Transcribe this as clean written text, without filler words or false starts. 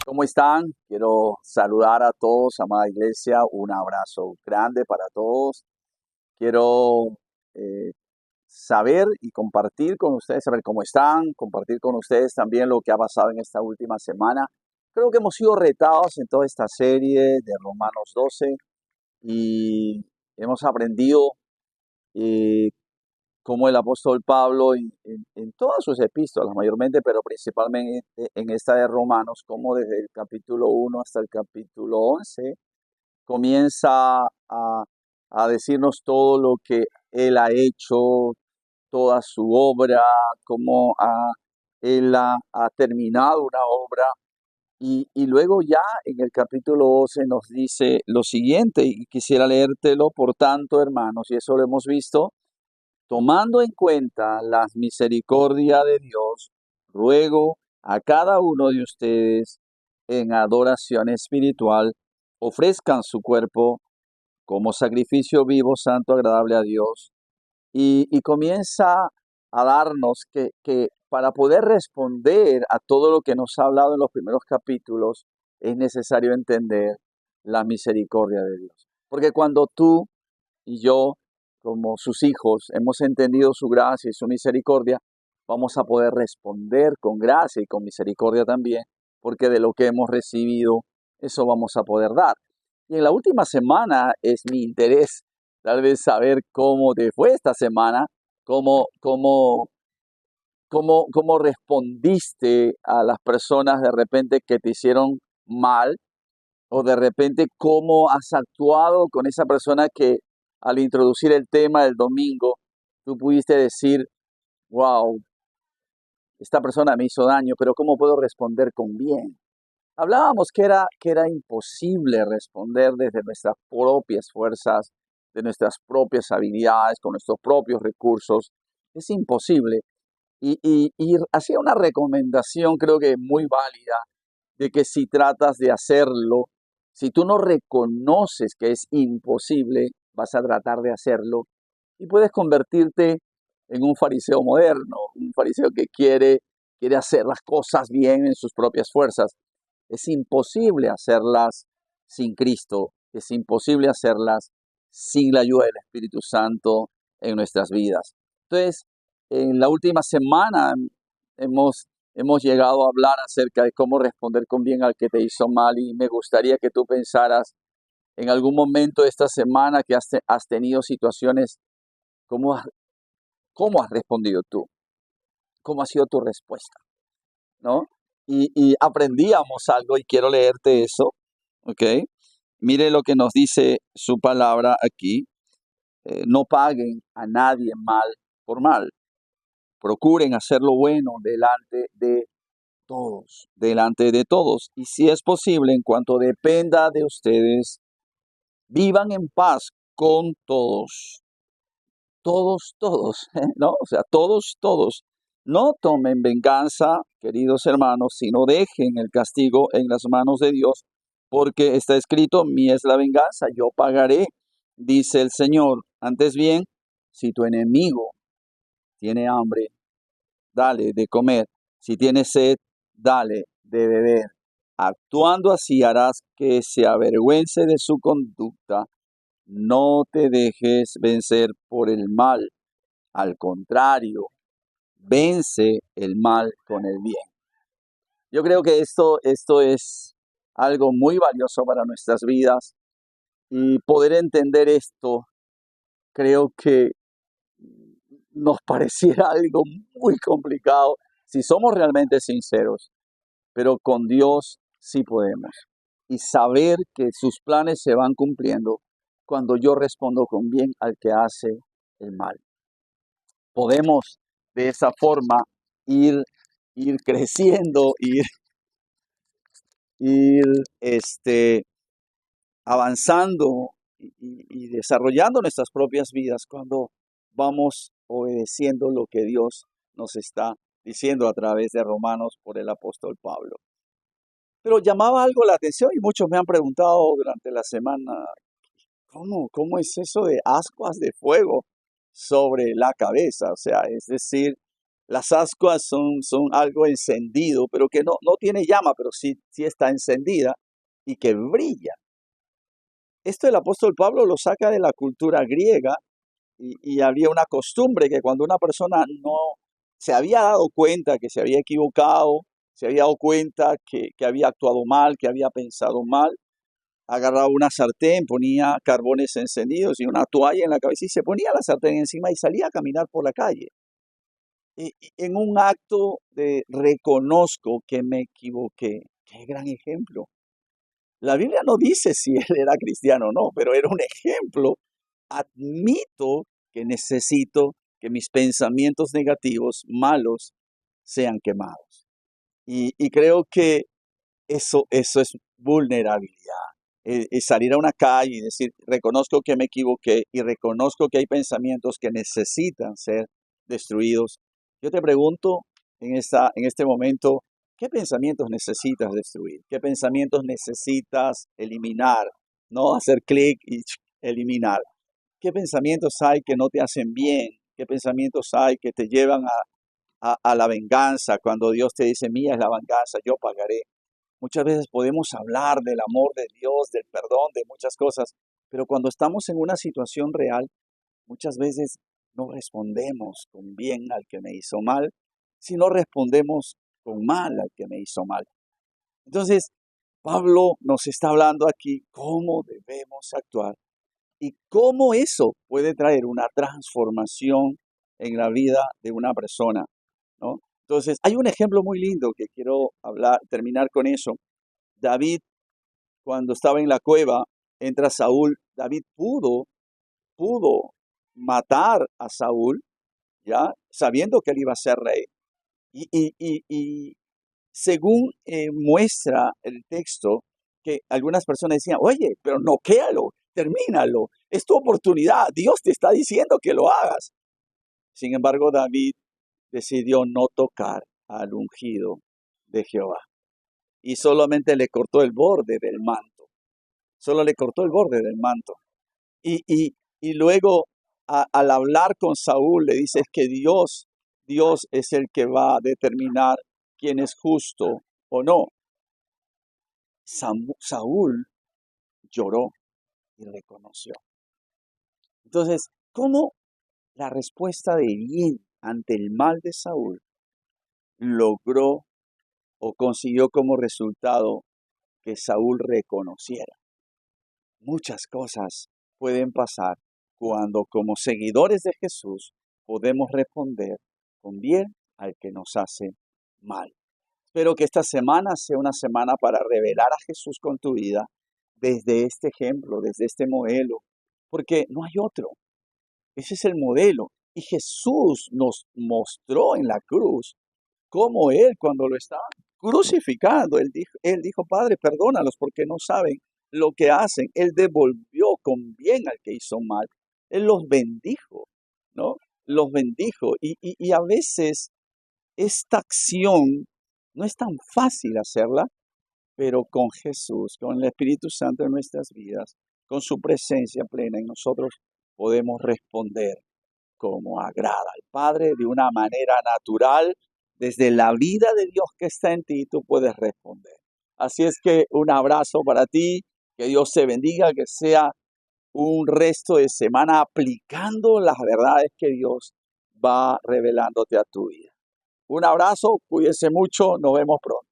¿Cómo están? Quiero saludar a todos, amada iglesia, un abrazo grande para todos. Quiero eh, saber y compartir con ustedes, saber cómo están, compartir con ustedes también lo que ha pasado en esta última semana. Creo que hemos sido retados en toda esta serie de Romanos 12 y hemos aprendido eh, como el apóstol Pablo en todas sus epístolas mayormente, pero principalmente en esta de Romanos, como desde el capítulo 1 hasta el capítulo 11 comienza a decirnos todo lo que él ha hecho, toda su obra, cómo él ha terminado una obra. Y luego ya en el capítulo 12 nos dice lo siguiente, y quisiera leértelo, por tanto, hermanos, y eso lo hemos visto, tomando en cuenta las misericordias de Dios, ruego a cada uno de ustedes en adoración espiritual, ofrezcan su cuerpo como sacrificio vivo, santo, agradable a Dios. Y comienza a darnos que para poder responder a todo lo que nos ha hablado en los primeros capítulos, es necesario entender la misericordia de Dios. Porque cuando tú y yo, como sus hijos, hemos entendido su gracia y su misericordia, vamos a poder responder con gracia y con misericordia también, porque de lo que hemos recibido, eso vamos a poder dar. Y en la última semana es mi interés tal vez saber cómo te fue esta semana, cómo respondiste a las personas de repente que te hicieron mal, o de repente cómo has actuado con esa persona que al introducir el tema del domingo, tú pudiste decir, wow, esta persona me hizo daño, pero ¿cómo puedo responder con bien? Hablábamos que era imposible responder desde nuestras propias fuerzas, de nuestras propias habilidades, con nuestros propios recursos. Es imposible. Y hacía una recomendación, creo que muy válida, de que si tratas de hacerlo, si tú no reconoces que es imposible, vas a tratar de hacerlo y puedes convertirte en un fariseo moderno, un fariseo que quiere hacer las cosas bien en sus propias fuerzas. Es imposible hacerlas sin Cristo, es imposible hacerlas sin la ayuda del Espíritu Santo en nuestras vidas. Entonces, en la última semana hemos, hemos llegado a hablar acerca de cómo responder con bien al que te hizo mal, y me gustaría que tú pensaras en algún momento de esta semana que has tenido situaciones, ¿cómo has respondido tú? ¿Cómo ha sido tu respuesta? ¿No? Y aprendíamos algo y quiero leerte eso, ¿ok? Mire lo que nos dice su palabra aquí. No paguen a nadie mal por mal. Procuren hacer lo bueno delante de todos. Y si es posible, en cuanto dependa de ustedes, vivan en paz con todos. Todos, ¿no? O sea, todos. No tomen venganza, queridos hermanos, sino dejen el castigo en las manos de Dios, porque está escrito, mía es la venganza, yo pagaré, dice el Señor. Antes bien, si tu enemigo tiene hambre, dale de comer. Si tiene sed, dale de beber. Actuando así harás que se avergüence de su conducta. No te dejes vencer por el mal. Al contrario, vence el mal con el bien. Yo creo que esto es algo muy valioso para nuestras vidas, y poder entender esto creo que nos pareciera algo muy complicado si somos realmente sinceros, pero con Dios sí podemos. Y saber que sus planes se van cumpliendo cuando yo respondo con bien al que hace el mal. Podemos de esa forma ir, ir creciendo, ir avanzando y desarrollando nuestras propias vidas cuando vamos obedeciendo lo que Dios nos está diciendo a través de Romanos por el apóstol Pablo. Pero llamaba algo la atención y muchos me han preguntado durante la semana, ¿cómo es eso de ascuas de fuego sobre la cabeza? O sea, es decir, Las ascuas son algo encendido, pero que no tiene llama, pero sí está encendida y que brilla. Esto el apóstol Pablo lo saca de la cultura griega y había una costumbre que cuando una persona no se había dado cuenta que se había equivocado, se había dado cuenta que había actuado mal, que había pensado mal, agarraba una sartén, ponía carbones encendidos y una toalla en la cabeza y se ponía la sartén encima y salía a caminar por la calle. En un acto de reconozco que me equivoqué. Qué gran ejemplo. La Biblia no dice si él era cristiano o no, pero era un ejemplo. Admito que necesito que mis pensamientos negativos, malos, sean quemados. Y creo que eso es vulnerabilidad. Salir a una calle y decir, reconozco que me equivoqué y reconozco que hay pensamientos que necesitan ser destruidos. Yo te pregunto en este momento, ¿qué pensamientos necesitas destruir? ¿Qué pensamientos necesitas eliminar? No hacer clic y eliminar. ¿Qué pensamientos hay que no te hacen bien? ¿Qué pensamientos hay que te llevan a la venganza cuando Dios te dice, mía es la venganza, yo pagaré? Muchas veces podemos hablar del amor de Dios, del perdón, de muchas cosas, pero cuando estamos en una situación real, muchas veces no respondemos con bien al que me hizo mal, sino respondemos con mal al que me hizo mal. Entonces, Pablo nos está hablando aquí cómo debemos actuar y cómo eso puede traer una transformación en la vida de una persona, ¿no? Entonces, hay un ejemplo muy lindo que quiero hablar, terminar con eso. David, cuando estaba en la cueva, entra Saúl. David pudo matar a Saúl, ya sabiendo que él iba a ser rey. Y según muestra el texto, que algunas personas decían, oye, pero noquéalo, termínalo, es tu oportunidad, Dios te está diciendo que lo hagas. Sin embargo, David decidió no tocar al ungido de Jehová y solamente le cortó el borde del manto, solo le cortó el borde del manto. Y luego al hablar con Saúl le dice que Dios es el que va a determinar quién es justo o no. Saúl lloró y reconoció. Entonces, ¿cómo la respuesta de bien ante el mal de Saúl logró o consiguió como resultado que Saúl reconociera? Muchas cosas pueden pasar cuando como seguidores de Jesús podemos responder con bien al que nos hace mal. Espero que esta semana sea una semana para revelar a Jesús con tu vida desde este ejemplo, desde este modelo, porque no hay otro. Ese es el modelo. Y Jesús nos mostró en la cruz cómo Él, cuando lo estaba crucificando, él dijo, Padre, perdónalos porque no saben lo que hacen. Él devolvió con bien al que hizo mal. Él los bendijo, ¿no? Los bendijo. Y a veces esta acción no es tan fácil hacerla, pero con Jesús, con el Espíritu Santo en nuestras vidas, con su presencia plena en nosotros, podemos responder como agrada al Padre de una manera natural. Desde la vida de Dios que está en ti, tú puedes responder. Así es que un abrazo para ti, que Dios te bendiga, que sea un resto de semana aplicando las verdades que Dios va revelándote a tu vida. Un abrazo, cuídense mucho, nos vemos pronto.